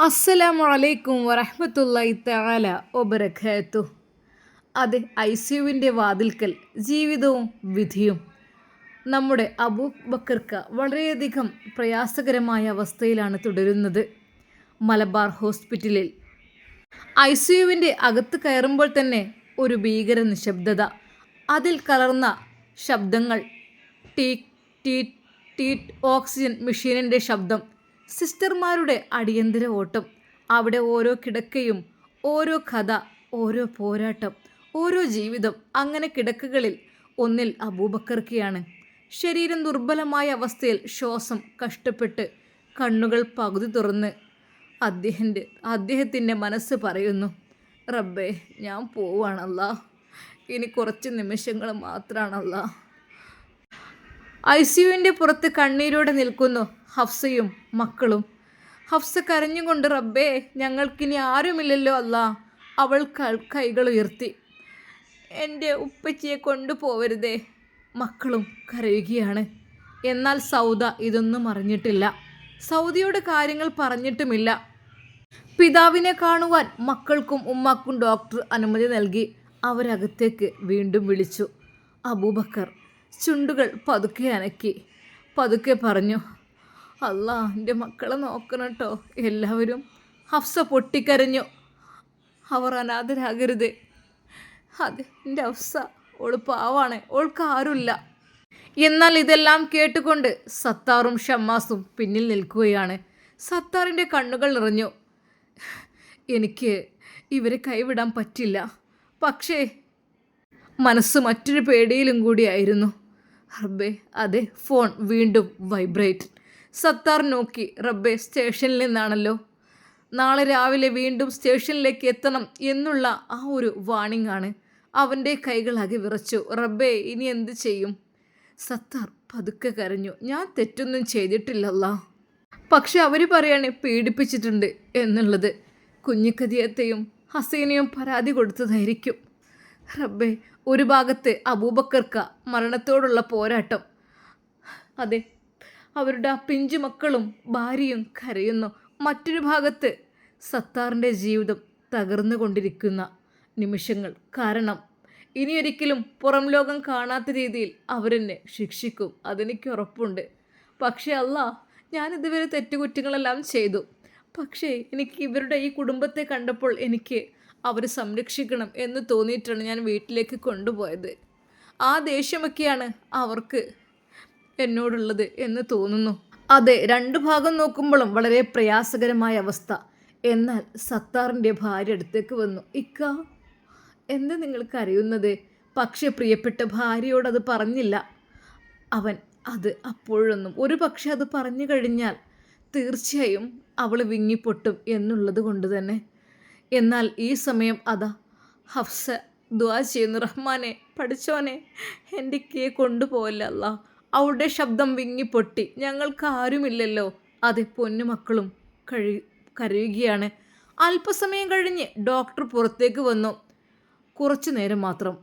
അസ്സലാമു അലൈക്കും വറഹ്മത്തുള്ളാഹി തആല വബറകാത്തു. അത് ഐസിയുവിൻ്റെ വാതിൽക്കൽ ജീവിതവും വിധിയും. നമ്മുടെ അബൂബക്കർക്ക വളരെയധികം പ്രയാസകരമായ അവസ്ഥയിലാണ് തുടരുന്നത്. മലബാർ ഹോസ്പിറ്റലിൽ ഐസിയുവിൻ്റെ അകത്ത് കയറുമ്പോൾ തന്നെ ഒരു ഭീകര നിശബ്ദത. അതിൽ കലർന്ന ശബ്ദങ്ങൾ, ടീറ്റ് ടീറ്റ് ടീറ്റ്, ഓക്സിജൻ മെഷീനിൻ്റെ ശബ്ദം, സിസ്റ്റർമാരുടെ അടിയന്തര ഓട്ടം. അവിടെ ഓരോ കിടക്കയും ഓരോ കഥ, ഓരോ പോരാട്ടം, ഓരോ ജീവിതം. അങ്ങനെ കിടക്കകളിൽ ഒന്നിൽ അബൂബക്കർക്കയാണ്. ശരീരം ദുർബലമായ അവസ്ഥയിൽ, ശ്വാസം കഷ്ടപ്പെട്ട്, കണ്ണുകൾ പകുതി തുറന്ന് അദ്ദേഹത്തിൻ്റെ മനസ്സ് പറയുന്നു, റബ്ബേ, ഞാൻ പോവാണല്ലാ, ഇനി കുറച്ച് നിമിഷങ്ങൾ മാത്രമാണല്ലാ. ഐസിയുവിൻ്റെ പുറത്ത് കണ്ണീരോടെ നിൽക്കുന്നു ഹഫ്സയും മക്കളും. ഹഫ്സ കരഞ്ഞുകൊണ്ട്, റബ്ബേ, ഞങ്ങൾക്കിനി ആരുമില്ലല്ലോ അല്ലാ. അവൾ കൈകൾ ഉയർത്തി, എൻ്റെ ഉപ്പച്ചിയെ കൊണ്ടുപോവരുതേ. മക്കളും കരയുകയാണ്. എന്നാൽ സൗദ ഇതൊന്നും അറിഞ്ഞിട്ടില്ല. സൗദിയോട് കാര്യങ്ങൾ പറഞ്ഞിട്ടുമില്ല. പിതാവിനെ കാണുവാൻ മക്കൾക്കും ഉമ്മാക്കും ഡോക്ടർ അനുമതി നൽകി. അവരകത്തേക്ക് വീണ്ടും വിളിച്ചു. അബൂബക്കർ ചുണ്ടുകൾ പതുക്കെ അനക്കി പതുക്കെ പറഞ്ഞു, അല്ലാ, എൻ്റെ മക്കളെ നോക്കണം കേട്ടോ എല്ലാവരും. ഹഫ്സ പൊട്ടിക്കരഞ്ഞു. അവർ അനാഥരാകരുത്. അതെ, എൻ്റെ ഹഫ്സ, ഓള് പാവാണ്, ഓൾക്ക് ആരുമില്ല. എന്നാൽ ഇതെല്ലാം കേട്ടുകൊണ്ട് സത്താറും ഷമ്മാസും പിന്നിൽ നിൽക്കുകയാണ്. സത്താറിൻ്റെ കണ്ണുകൾ നിറഞ്ഞു. എനിക്ക് ഇവരെ കൈവിടാൻ പറ്റില്ല. പക്ഷേ മനസ്സ് മറ്റൊരു പേടിയിലും കൂടിയായിരുന്നു. റബ്ബേ, അതെ, ഫോൺ വീണ്ടും വൈബ്രേറ്റ്. സത്താർ നോക്കി. റബ്ബേ, സ്റ്റേഷനിൽ നിന്നാണല്ലോ. നാളെ രാവിലെ വീണ്ടും സ്റ്റേഷനിലേക്ക് എത്തണം എന്നുള്ള ആ ഒരു വാണിംഗ് ആണ്. അവൻ്റെ കൈകളാകെ വിറച്ചു. റബ്ബേ, ഇനി എന്ത് ചെയ്യും? സത്താർ പതുക്കെ കരഞ്ഞു. ഞാൻ തെറ്റൊന്നും ചെയ്തിട്ടില്ലല്ലാ. പക്ഷെ അവർ പറയാണ് പീഡിപ്പിച്ചിട്ടുണ്ട് എന്നുള്ളത്. കുഞ്ഞിക്കതിയത്തെയും ഹസീനയും പരാതി കൊടുത്തതായിരിക്കും. റബ്ബേ, ഒരു ഭാഗത്ത് അബൂബക്കർക്ക മരണത്തോടുള്ള പോരാട്ടം. അതെ, അവരുടെ ആ പിഞ്ചു മക്കളും ഭാര്യയും കരയുന്നു. മറ്റൊരു ഭാഗത്ത് സത്താറിൻ്റെ ജീവിതം തകർന്നുകൊണ്ടിരിക്കുന്ന നിമിഷങ്ങൾ. കാരണം ഇനിയൊരിക്കലും പുറം ലോകം കാണാത്ത രീതിയിൽ അവരെന്നെ ശിക്ഷിക്കും, അതെനിക്ക് ഉറപ്പുണ്ട്. പക്ഷേ അല്ലാ, ഞാനിതുവരെ തെറ്റുകുറ്റങ്ങളെല്ലാം ചെയ്തു. പക്ഷേ എനിക്ക് ഇവരുടെ ഈ കുടുംബത്തെ കണ്ടപ്പോൾ എനിക്ക് അവരെ സംരക്ഷിക്കണം എന്ന് തോന്നിയിട്ടാണ് ഞാൻ വീട്ടിലേക്ക് കൊണ്ടുപോയത്. ആ ദേഷ്യമൊക്കെയാണ് അവർക്ക് എന്നോടുള്ളത് എന്ന് തോന്നുന്നു. അതെ, രണ്ടു ഭാഗം നോക്കുമ്പോഴും വളരെ പ്രയാസകരമായ അവസ്ഥ. എന്നാൽ സത്താറിൻ്റെ ഭാര്യ അടുത്തേക്ക് വന്നു. ഇക്ക, എന്താ നിങ്ങൾക്ക് അറിയുന്നത്? പക്ഷേ പ്രിയപ്പെട്ട ഭാര്യയോടത് പറഞ്ഞില്ല. അവൻ അത് അപ്പോഴൊന്നും, ഒരു പക്ഷെ അത് പറഞ്ഞു കഴിഞ്ഞാൽ തീർച്ചയായും അവൾ വിങ്ങിപ്പൊട്ടും എന്നുള്ളത് കൊണ്ട് തന്നെ. എന്നാൽ ഈ സമയം അതാ ഹഫ്സ ദുആ ചെയ്യുന്നു, റഹ്മാനെ, പഠിച്ചോനെ, എൻ്റെ കേ കൊണ്ടുപോകല്ല അല്ലാ. അവളുടെ ശബ്ദം വിങ്ങിപ്പൊട്ടി. ഞങ്ങൾക്ക് ആരുമില്ലല്ലോ. അതെ, പൊന്നുമക്കളും കരയുകയാണ്. അല്പസമയം കഴിഞ്ഞ് ഡോക്ടർ പുറത്തേക്ക് വന്നു. കുറച്ചു നേരം മാത്രം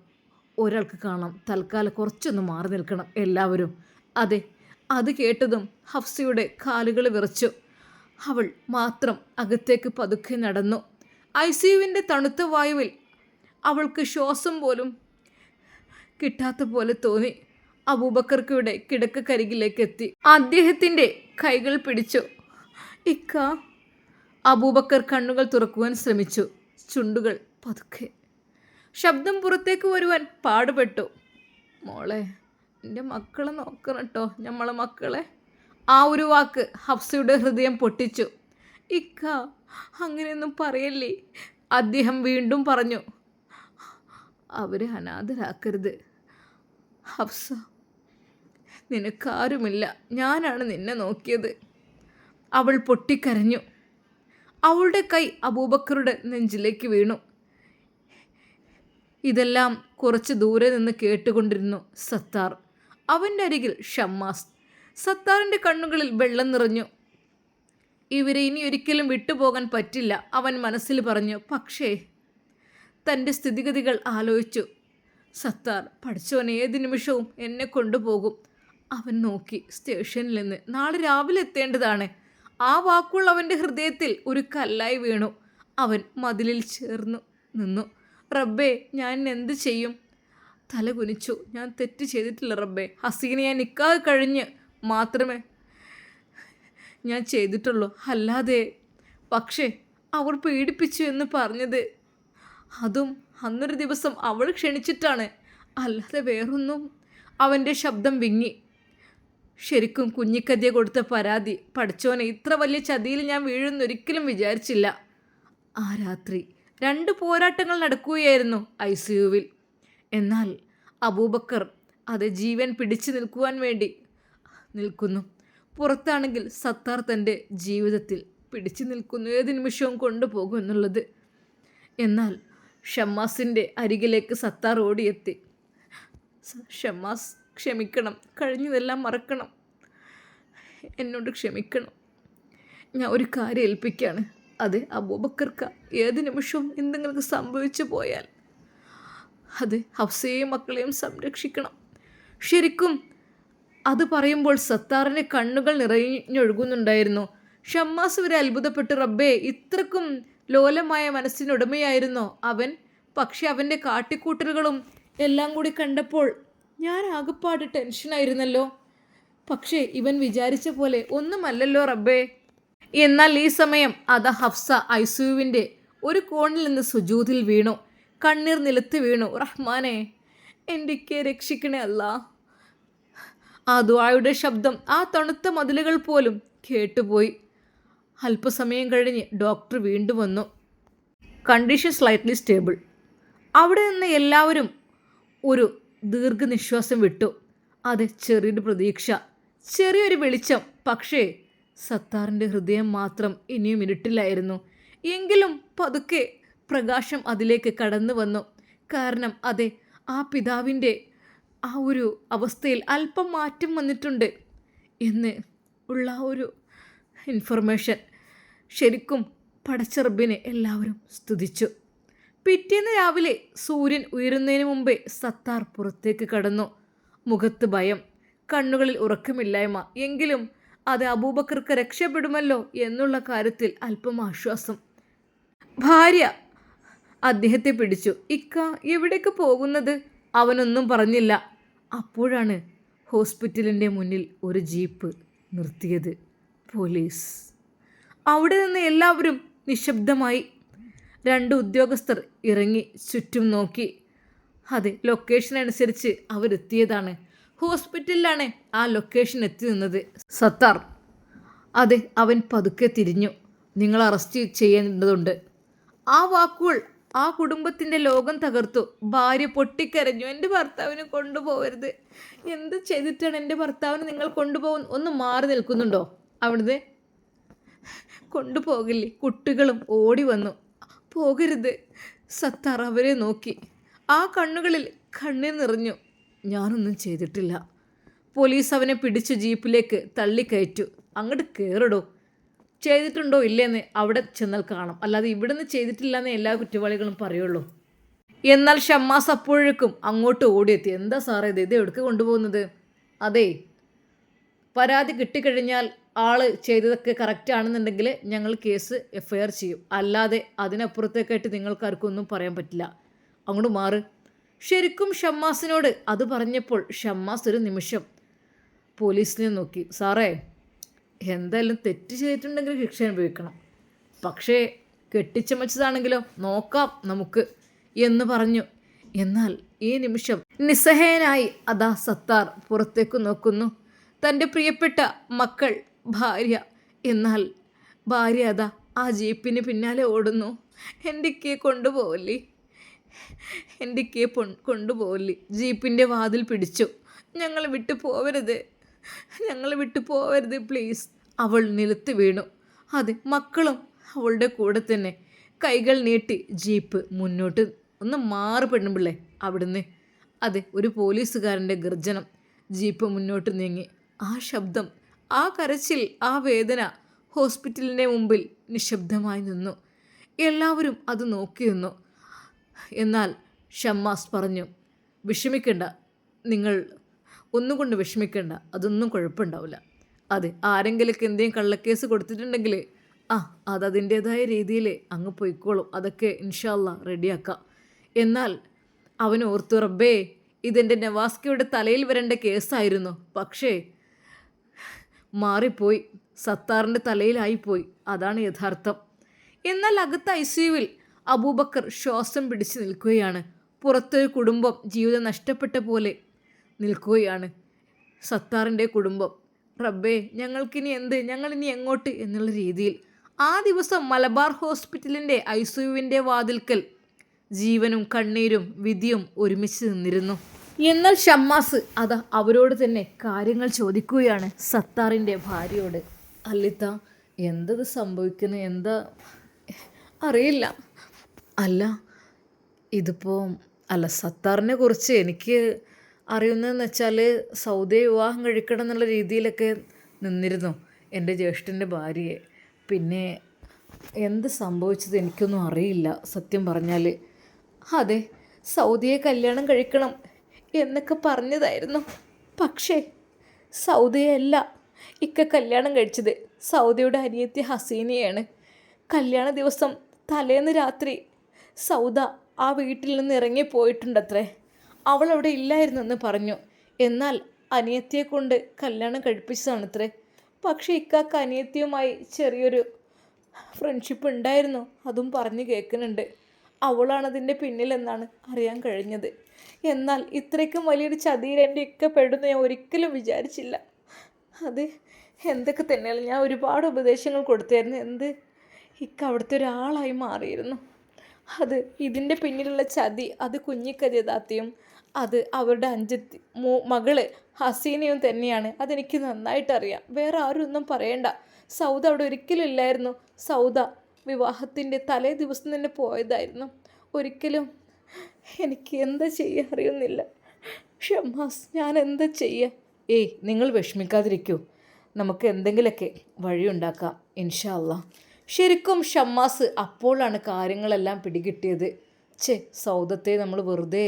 ഒരാൾക്ക് കാണാം. തൽക്കാലം കുറച്ചൊന്ന് മാറി നിൽക്കണം എല്ലാവരും. അതെ, അത് കേട്ടതും ഹഫ്സയുടെ കാലുകൾ വിറച്ചു. അവൾ മാത്രം അകത്തേക്ക് പതുക്കെ നടന്നു. ഐസിയുവിൻ്റെ തണുത്ത വായുവിൽ അവൾക്ക് ശ്വാസം പോലും കിട്ടാത്ത പോലെ തോന്നി. അബൂബക്കർക്കയുടെ കിടക്കരികിലേക്ക് എത്തി. അദ്ദേഹത്തിൻ്റെ കൈകൾ പിടിച്ചു. ഇക്ക. അബൂബക്കർ കണ്ണുകൾ തുറക്കുവാൻ ശ്രമിച്ചു. ചുണ്ടുകൾ പതുക്കെ. ശബ്ദം പുറത്തേക്ക് വരുവാൻ പാടുപെട്ടു. മോളെ, എൻ്റെ മക്കളെ നോക്കണം കേട്ടോ, നമ്മളെ മക്കളെ. ആ ഒരു വാക്ക് ഹഫ്സയുടെ ഹൃദയം പൊട്ടിച്ചു. ഇക്ക, അങ്ങനെയൊന്നും പറയല്ലേ. അദ്ദേഹം വീണ്ടും പറഞ്ഞു, അവരെ അനാഥരാക്കരുത്. ഹഫ്സ, നിനക്കാരുമില്ല, ഞാനാണ് നിന്നെ നോക്കിയത്. അവൾ പൊട്ടിക്കരഞ്ഞു. അവളുടെ കൈ അബൂബക്കറുടെ നെഞ്ചിലേക്ക് വീണു. ഇതെല്ലാം കുറച്ച് ദൂരെ നിന്ന് കേട്ടുകൊണ്ടിരുന്നു സത്താർ. അവൻ്റെ അരികിൽ ഷമ്മാസ്. സത്താറിൻ്റെ കണ്ണുകളിൽ വെള്ളം നിറഞ്ഞു. ഇവരെ ഇനി ഒരിക്കലും വിട്ടുപോകാൻ പറ്റില്ല, അവൻ മനസ്സിൽ പറഞ്ഞു. പക്ഷേ തൻ്റെ സ്ഥിതിഗതികൾ ആലോചിച്ചു സത്താർ. പഠിച്ചവൻ ഏത് നിമിഷവും എന്നെ കൊണ്ടുപോകും. അവൻ നോക്കി. സ്റ്റേഷനിൽ നിന്ന് നാളെ രാവിലെ എത്തേണ്ടതാണ്. ആ വാക്കുകൾ അവൻ്റെ ഹൃദയത്തിൽ ഒരു കല്ലായി വീണു. അവൻ മതിലിൽ ചേർന്നു നിന്നു. റബ്ബേ, ഞാൻ എന്ത് ചെയ്യും? തല കുനിച്ചു. ഞാൻ തെറ്റ് ചെയ്തിട്ടില്ല റബ്ബേ. ഹസീനയെ നിക്കാഹ് കഴിഞ്ഞ് മാത്രമേ ഞാൻ ചെയ്തിട്ടുള്ളൂ, അല്ലാതെ. പക്ഷേ അവർ പീഡിപ്പിച്ചു എന്ന് പറഞ്ഞത്, അതും അന്നൊരു ദിവസം അവൾ ക്ഷണിച്ചിട്ടാണ്, അല്ലാതെ വേറൊന്നും. അവൻ്റെ ശബ്ദം വിങ്ങി. ശരിക്കും കുഞ്ഞിക്കതിയെ കൊടുത്ത പരാതി. പഠിച്ചോനെ, ഇത്ര വലിയ ചതിയിൽ ഞാൻ വീഴുന്നൊരിക്കലും വിചാരിച്ചില്ല. ആ രാത്രി 2 പോരാട്ടങ്ങൾ നടക്കുകയായിരുന്നു ICUവിൽ. എന്നാൽ അബൂബക്കർ അത് ജീവൻ പിടിച്ചു നിൽക്കുവാൻ വേണ്ടി നിൽക്കുന്നു. പുറത്താണെങ്കിൽ സത്താർ തൻ്റെ ജീവിതത്തിൽ പിടിച്ചു നിൽക്കുന്നു, ഏത് നിമിഷവും കൊണ്ടുപോകും എന്നുള്ളത്. എന്നാൽ ഷമ്മാസിൻ്റെ അരികിലേക്ക് സത്താർ ഓടിയെത്തി. ഷമ്മാസ്, ക്ഷമിക്കണം, കഴിഞ്ഞതെല്ലാം മറക്കണം, എന്നോട് ക്ഷമിക്കണം. ഞാൻ ഒരു കാര്യം ഏൽപ്പിക്കുകയാണ്. അത് അബൂബക്കർക്ക് ഏത് നിമിഷവും എന്തെങ്കിലും സംഭവിച്ചു പോയാൽ അത് ഹഫ്സയെയും മക്കളെയും സംരക്ഷിക്കണം. ശരിക്കും അത് പറയുമ്പോൾ സത്താറിൻ്റെ കണ്ണുകൾ നിറഞ്ഞൊഴുകുന്നുണ്ടായിരുന്നു. ഷമ്മാസ് വരെ അത്ഭുതപ്പെട്ടു. റബ്ബേ, ഇത്രക്കും ലോലമായ മനസ്സിനുടമയായിരുന്നോ അവൻ? പക്ഷെ അവൻ്റെ കാട്ടിക്കൂട്ടലുകളും എല്ലാം കൂടി കണ്ടപ്പോൾ ഞാൻ ആകെപ്പാട് ടെൻഷനായിരുന്നല്ലോ. പക്ഷേ ഇവൻ വിചാരിച്ച പോലെ ഒന്നുമല്ലല്ലോ റബ്ബേ. എന്നാൽ ഈ സമയം അതാ ഹഫ്സ ICUവിൻ്റെ ഒരു കോണിൽ നിന്ന് സുജൂദിൽ വീണു. കണ്ണീർ നിലത്ത് വീണു. റഹ്മാനെ, എൻ്റെ രക്ഷിക്കണേ അല്ലാ. ആ ദുആയുടെ ശബ്ദം ആ തണുത്ത മതിലുകൾ പോലും കേട്ടുപോയി. അല്പസമയം കഴിഞ്ഞ് ഡോക്ടർ വീണ്ടും വന്നു. Condition slightly stable. അവിടെ നിന്ന് എല്ലാവരും ഒരു ദീർഘനിശ്വാസം വിട്ടു. അത് ചെറിയൊരു പ്രതീക്ഷ, ചെറിയൊരു വെളിച്ചം. പക്ഷേ സത്താറിൻ്റെ ഹൃദയം മാത്രം ഇനിയും ഇരുട്ടിലായിരുന്നു. എങ്കിലും പതുക്കെ പ്രകാശം അതിലേക്ക് കടന്നു വന്നു. കാരണം അതെ, ആ പിതാവിൻ്റെ ആ ഒരു അവസ്ഥയിൽ അല്പം മാറ്റം വന്നിട്ടുണ്ട് എന്ന് ഉള്ള ഒരു ഇൻഫർമേഷൻ. ശരിക്കും പടച്ച റബ്ബിനെ എല്ലാവരും സ്തുതിച്ചു. പിറ്റേന്ന് രാവിലെ സൂര്യൻ ഉയരുന്നതിന് മുമ്പേ സത്താർ പുറത്തേക്ക് കടന്നു. മുഖത്ത് ഭയം, കണ്ണുകളിൽ ഉറക്കമില്ലായ്മ. എങ്കിലും അത് അബൂബക്കർക്ക് രക്ഷപ്പെടുമല്ലോ എന്നുള്ള കാര്യത്തിൽ അല്പം ആശ്വാസം. ഭാര്യ അദ്ദേഹത്തെ പിടിച്ചു. ഇക്ക, എവിടേക്ക് പോകുന്നത്? അവനൊന്നും പറഞ്ഞില്ല. അപ്പോഴാണ് ഹോസ്പിറ്റലിൻ്റെ മുന്നിൽ ഒരു ജീപ്പ് നിർത്തിയത്. പോലീസ്. അവിടെ നിന്ന് എല്ലാവരും നിശബ്ദമായി. 2 ഉദ്യോഗസ്ഥർ ഇറങ്ങി ചുറ്റും നോക്കി. അതെ, ലൊക്കേഷൻ അനുസരിച്ച് അവരെത്തിയതാണ്. ഹോസ്പിറ്റലിലാണ് ആ ലൊക്കേഷൻ എത്തി നിന്നത്. സത്താർ. അതെ, അവൻ പതുക്കെ തിരിഞ്ഞു. നിങ്ങൾ അറസ്റ്റ് ചെയ്യേണ്ടതുണ്ട്. ആ വാക്കുകൾ ആ കുടുംബത്തിൻ്റെ ലോകം തകർത്തു. ഭാര്യ പൊട്ടിക്കരഞ്ഞു. എൻ്റെ ഭർത്താവിനെ കൊണ്ടുപോകരുത്. എന്ത് ചെയ്തിട്ടാണ് എൻ്റെ ഭർത്താവിനെ നിങ്ങൾ കൊണ്ടുപോകുന്നത്? ഒന്ന് മാറി നിൽക്കുന്നുണ്ടോ അവിടുന്ന്? കൊണ്ടുപോകില്ലേ? കുട്ടികളും ഓടി വന്നു. പോകരുത്. സത്താർ അവരെ നോക്കി. ആ കണ്ണുകളിൽ കണ്ണീർ നിറഞ്ഞു. ഞാനൊന്നും ചെയ്തിട്ടില്ല. പോലീസ് അവനെ പിടിച്ചു ജീപ്പിലേക്ക് തള്ളിക്കയറ്റു. അങ്ങോട്ട് കയറിടോ. ചെയ്തിട്ടുണ്ടോ ഇല്ലെന്ന് അവിടെ ചെന്നാൽ കാണാം, അല്ലാതെ ഇവിടുന്ന് ചെയ്തിട്ടില്ല എന്ന് എല്ലാ കുറ്റവാളികളും പറയുള്ളൂ. എന്നാൽ ഷമ്മാസ് അപ്പോഴേക്കും അങ്ങോട്ട് ഓടിയെത്തി. എന്താ സാറേ ഇത് എവിടേക്ക് കൊണ്ടുപോകുന്നത്? അതെ, പരാതി കിട്ടിക്കഴിഞ്ഞാൽ ആൾ ചെയ്തതൊക്കെ കറക്റ്റ് ആണെന്നുണ്ടെങ്കിൽ ഞങ്ങൾ കേസ് FIR ചെയ്യും, അല്ലാതെ അതിനപ്പുറത്തേക്കായിട്ട് നിങ്ങൾക്കാർക്കും ഒന്നും പറയാൻ പറ്റില്ല. അങ്ങോട്ട് മാറ്. ശരിക്കും ഷമ്മാസിനോട് അത് പറഞ്ഞപ്പോൾ ഷമ്മാസ് ഒരു നിമിഷം പോലീസിനെ നോക്കി. സാറേ, എന്തായാലും തെറ്റ് ചെയ്തിട്ടുണ്ടെങ്കിൽ ശിക്ഷ അനുഭവിക്കണം, പക്ഷേ കെട്ടിച്ചമച്ചതാണെങ്കിലോ നോക്കാം നമുക്ക് എന്ന് പറഞ്ഞു. എന്നാൽ ഈ നിമിഷം നിസ്സഹായനായി അതാ സത്താർ പുറത്തേക്ക് നോക്കുന്നു. തൻ്റെ പ്രിയപ്പെട്ട മക്കൾ, ഭാര്യ. എന്നാൽ ഭാര്യ അതാ ആ ജീപ്പിന് പിന്നാലെ ഓടുന്നു. എൻ്റെ കൊണ്ടുപോവല്ലേ, എൻ്റെ കൊണ്ടുപോവല്ലേ. ജീപ്പിൻ്റെ വാതിൽ പിടിച്ചു. ഞങ്ങൾ വിട്ടു പോവരുത്, ഞങ്ങൾ വിട്ടു പോവരുത് പ്ലീസ്. അവൾ നിലത്ത് വീണു. അതെ, മക്കളും അവളുടെ കൂടെ തന്നെ. കൈകൾ നീട്ടി ജീപ്പ് മുന്നോട്ട്. ഒന്ന് മാറി പെണ്ണുപിള്ളേ അവിടുന്ന്. അതെ, ഒരു പോലീസുകാരൻ്റെ ഗർജനം. ജീപ്പ് മുന്നോട്ട് നീങ്ങി. ആ ശബ്ദം, ആ കരച്ചിൽ, ആ വേദന ഹോസ്പിറ്റലിൻ്റെ മുമ്പിൽ നിശബ്ദമായി നിന്നു. എല്ലാവരും അത് നോക്കി നിന്നു. എന്നാൽ ഷമ്മാസ് പറഞ്ഞു, വിഷമിക്കണ്ട, നിങ്ങൾ ഒന്നും കൊണ്ട് വിഷമിക്കണ്ട, അതൊന്നും കുഴപ്പമുണ്ടാവില്ല. അതെ, ആരെങ്കിലൊക്കെ എന്തെങ്കിലും കള്ളക്കേസ് കൊടുത്തിട്ടുണ്ടെങ്കിൽ ആ അതതിൻ്റേതായ രീതിയിൽ അങ്ങ് പൊയ്ക്കോളും. അതൊക്കെ ഇൻഷാ അല്ലാ റെഡിയാക്കാം. എന്നാൽ അവൻ ഓർത്തു, റബ്ബേ ഇതെൻ്റെ നവാസ്കയുടെ തലയിൽ വരേണ്ട കേസായിരുന്നു. പക്ഷേ മാറിപ്പോയി, സത്താറിൻ്റെ തലയിലായിപ്പോയി. അതാണ് യഥാർത്ഥം. എന്നാൽ അകത്ത് ഐസിയുവിൽ അബൂബക്കർ ശ്വാസം പിടിച്ച് നിൽക്കുകയാണ്. പുറത്തൊരു കുടുംബം ജീവിതം നഷ്ടപ്പെട്ട പോലെ നിൽക്കുകയാണ്. സത്താറിൻ്റെ കുടുംബം. റബ്ബേ ഞങ്ങൾക്കിനി എന്ത്, ഞങ്ങളിനി എങ്ങോട്ട് എന്നുള്ള രീതിയിൽ ആ ദിവസം മലബാർ ഹോസ്പിറ്റലിൻ്റെ ഐസിയുവിൻ്റെ വാതിൽക്കൽ ജീവനും കണ്ണീരും വിധിയും ഒരുമിച്ച് നിന്നിരുന്നു. എന്നാൽ ഷമ്മാസ് അതാ അവരോട് തന്നെ കാര്യങ്ങൾ ചോദിക്കുകയാണ്, സത്താറിൻ്റെ ഭാര്യയോട്. അല്ലിത്ത എന്തത് സംഭവിക്കുന്നത്, എന്താ അറിയില്ല. അല്ല ഇതിപ്പോൾ അല്ല സത്താറിനെ കുറിച്ച് എനിക്ക് അറിയുന്നതെന്ന് വെച്ചാൽ സൗദിയെ വിവാഹം കഴിക്കണം എന്നുള്ള രീതിയിലൊക്കെ നിന്നിരുന്നു എൻ്റെ ജ്യേഷ്ഠൻ്റെ ഭാര്യയെ. പിന്നെ എന്ത് സംഭവിച്ചത് എനിക്കൊന്നും അറിയില്ല സത്യം പറഞ്ഞാൽ. അതെ, സൗദിയെ കല്യാണം കഴിക്കണം എന്നൊക്കെ പറഞ്ഞതായിരുന്നു. പക്ഷേ സൗദിയല്ല ഇക്ക കല്യാണം കഴിച്ചത്, സൗദിയുടെ അനിയത്തി ഹസീനയാണ്. കല്യാണ ദിവസം തലേന്ന് രാത്രി സൗദ ആ വീട്ടിൽ നിന്ന് ഇറങ്ങിപ്പോയിട്ടുണ്ടത്രേ. അവൾ അവിടെ ഇല്ലായിരുന്നെന്ന് പറഞ്ഞു. എന്നാൽ അനിയത്തിയെ കൊണ്ട് കല്യാണം കഴിപ്പിച്ചതാണത്രേ. പക്ഷേ ഇക്കാക്ക് അനിയത്തിയുമായി ചെറിയൊരു ഫ്രണ്ട്ഷിപ്പ് ഉണ്ടായിരുന്നു, അതും പറഞ്ഞു കേൾക്കുന്നുണ്ട്. അവളാണതിൻ്റെ പിന്നിലെന്നാണ് അറിയാൻ കഴിഞ്ഞത്. എന്നാൽ ഇത്രയ്ക്കും വലിയൊരു ചതിയിൽ എൻ്റെ ഇക്ക പെടുന്ന ഞാൻ ഒരിക്കലും വിചാരിച്ചില്ല. അത് എന്തൊക്കെ തന്നെയാണ്, ഞാൻ ഒരുപാട് ഉപദേശങ്ങൾ കൊടുത്തായിരുന്നു. എന്ത് ഇക്ക അവിടുത്തെ ഒരാളായി മാറിയിരുന്നു. അത് ഇതിൻ്റെ പിന്നിലുള്ള ചതി അത് കുഞ്ഞിക്കജതാത്തിയും അത് അവരുടെ അഞ്ചത്തി മകള് ഹസീനയും തന്നെയാണ്. അതെനിക്ക് നന്നായിട്ടറിയാം. വേറെ ആരും ഒന്നും പറയണ്ട. സൗദ അവിടെ ഒരിക്കലും ഇല്ലായിരുന്നു. സൗദ വിവാഹത്തിൻ്റെ തലേ ദിവസം തന്നെ പോയതായിരുന്നു. ഒരിക്കലും എനിക്ക് എന്താ ചെയ്യുക അറിയുന്നില്ല. ഷമ്മാസ് ഞാൻ എന്താ ചെയ്യുക? ഏയ് നിങ്ങൾ വിഷമിക്കാതിരിക്കൂ, നമുക്ക് എന്തെങ്കിലുമൊക്കെ വഴിയുണ്ടാക്കാം ഇൻഷാ അല്ലാ. ശരിക്കും ഷമ്മാസ് അപ്പോഴാണ് കാര്യങ്ങളെല്ലാം പിടികിട്ടിയത്. സൗദത്തെ നമ്മൾ വെറുതെ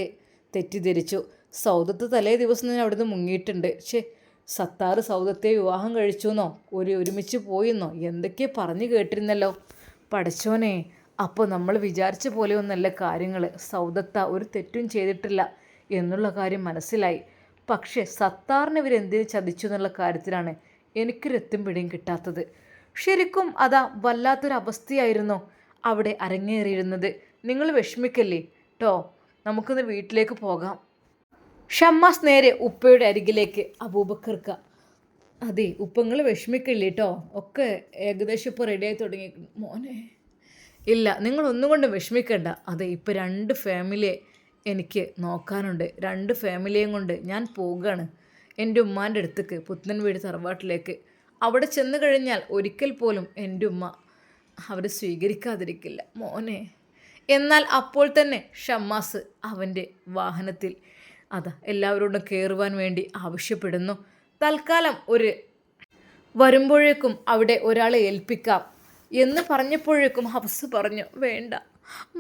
തെറ്റിദ്ധരിച്ചു. സൗദത്ത് തലേ ദിവസം തന്നെ അവിടുന്ന് മുങ്ങിയിട്ടുണ്ട്. സത്താറ് സൗദത്തെ വിവാഹം കഴിച്ചു എന്നോ ഒരുമിച്ച് പോയെന്നോ എന്തൊക്കെയോ പറഞ്ഞു കേട്ടിരുന്നല്ലോ. പടച്ചോനെ, അപ്പോൾ നമ്മൾ വിചാരിച്ച പോലെ ഒന്നല്ല കാര്യങ്ങൾ. സൗദത്ത ഒരു തെറ്റും ചെയ്തിട്ടില്ല എന്നുള്ള കാര്യം മനസ്സിലായി. പക്ഷേ സത്താറിനെ ഇവരെന്തിനു ചതിച്ചു എന്നുള്ള കാര്യത്തിലാണ് എനിക്കൊരെത്തും പിടിയും കിട്ടാത്തത്. ശരിക്കും അതാ വല്ലാത്തൊരവസ്ഥയായിരുന്നു അവിടെ അരങ്ങേറിയിരുന്നത്. നിങ്ങൾ വിഷമിക്കല്ലേ കേട്ടോ, നമുക്കിന്ന് വീട്ടിലേക്ക് പോകാം. ഷമ്മാസ് നേരെ ഉപ്പയുടെ അരികിലേക്ക്. അബൂബക്കർക്ക, അതെ ഉപ്പങ്ങൾ വിഷമിക്കല്ലേ കേട്ടോ, ഒക്കെ ഏകദേശം ഇപ്പോൾ റെഡിയായി തുടങ്ങി. മോനെ ഇല്ല, നിങ്ങളൊന്നും കൊണ്ടും വിഷമിക്കണ്ട. അതെ ഇപ്പോൾ 2 ഫാമിലിയെ എനിക്ക് നോക്കാനുണ്ട്. 2 ഫാമിലിയെയും കൊണ്ട് ഞാൻ പോവുകയാണ് എൻ്റെ ഉമ്മാൻ്റെ അടുത്തേക്ക്, പുത്തൻ വീട് തറവാട്ടിലേക്ക്. അവിടെ ചെന്ന് കഴിഞ്ഞാൽ ഒരിക്കൽ പോലും എൻ്റെ ഉമ്മ അവരെ സ്വീകരിക്കാതിരിക്കില്ല മോനെ. എന്നാൽ അപ്പോൾ തന്നെ ഷമ്മാസ് അവൻ്റെ വാഹനത്തിൽ എല്ലാവരോടും കയറുവാൻ വേണ്ടി ആവശ്യപ്പെടുന്നു. തൽക്കാലം വരുമ്പോഴേക്കും അവിടെ ഒരാളെ ഏൽപ്പിക്കാം എന്ന് പറഞ്ഞപ്പോഴേക്കും ഹഫ്സ് പറഞ്ഞു, വേണ്ട,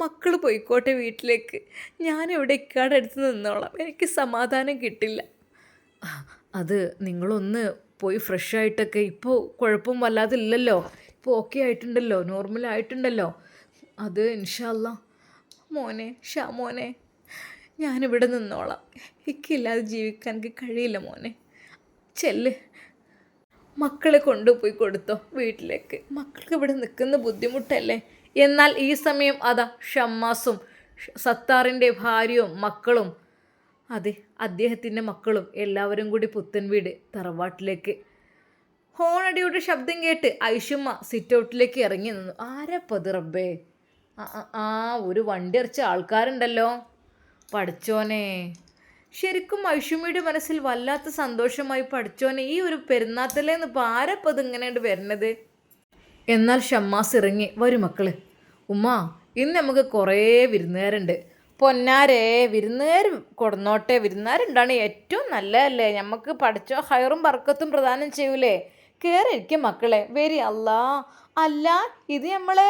മക്കൾ പോയിക്കോട്ടെ വീട്ടിലേക്ക്, ഞാനിവിടെ ഇക്കാടെ അടുത്ത് നിന്നോളാം, എനിക്ക് സമാധാനം കിട്ടില്ല. അത് നിങ്ങളൊന്ന് പോയി ഫ്രഷായിട്ടൊക്കെ, ഇപ്പോൾ കുഴപ്പം വല്ലാതില്ലല്ലോ, ഇപ്പോൾ ഓക്കെ ആയിട്ടുണ്ടല്ലോ, നോർമലായിട്ടുണ്ടല്ലോ. അത് ഇൻഷാ അല്ലാ. മോനെ മോനെ ഞാനിവിടെ നിന്നോളാം, എനിക്കില്ലാതെ ജീവിക്കാൻ എനിക്ക് കഴിയില്ല മോനെ. ചെല്ല്, മക്കളെ കൊണ്ടുപോയി കൊടുത്തോ വീട്ടിലേക്ക്, മക്കൾക്ക് ഇവിടെ നിൽക്കുന്ന ബുദ്ധിമുട്ടല്ലേ. എന്നാൽ ഈ സമയം ഷമ്മാസും സത്താറിൻ്റെ ഭാര്യയും മക്കളും അദ്ദേഹത്തിൻ്റെ മക്കളും എല്ലാവരും കൂടി പുത്തൻ വീട് തറവാട്ടിലേക്ക്. ഹോണടിയുടെ ശബ്ദം കേട്ട് ഐഷുമ്മ സിറ്റൗട്ടിലേക്ക് ഇറങ്ങി നിന്നു. ആരപ്പത് റബ്ബേ? ഒരു വണ്ടി അടിച്ച ആൾക്കാരുണ്ടല്ലോ. പഠിച്ചോനെ, ശരിക്കും ഐഷുമ്മയുടെ മനസ്സിൽ വല്ലാത്ത സന്തോഷമായി. പഠിച്ചോനെ, ഈ ഒരു പെരുന്നാത്തലേന്ന് ഇപ്പോൾ ആരപ്പത് ഇങ്ങനെയുണ്ട് വരുന്നത്. എന്നാൽ ഷമ്മാസ് ഇറങ്ങി, വരും മക്കള്, ഉമ്മ ഇന്ന് നമുക്ക് കുറേ വിരുന്നുകാരുണ്ട്. പൊന്നാരെ, വിരുന്നുകാർ കൊടുന്നോട്ടെ, വിരുന്നുകാരുണ്ടാണ് ഏറ്റവും നല്ലതല്ലേ, നമുക്ക് പഠിച്ചോ ഹൈറും ബർക്കത്തും പ്രദാനം ചെയ്യൂലേ. കയറിയിരിക്കും മക്കളെ, വരി. അല്ല ഇത് നമ്മളെ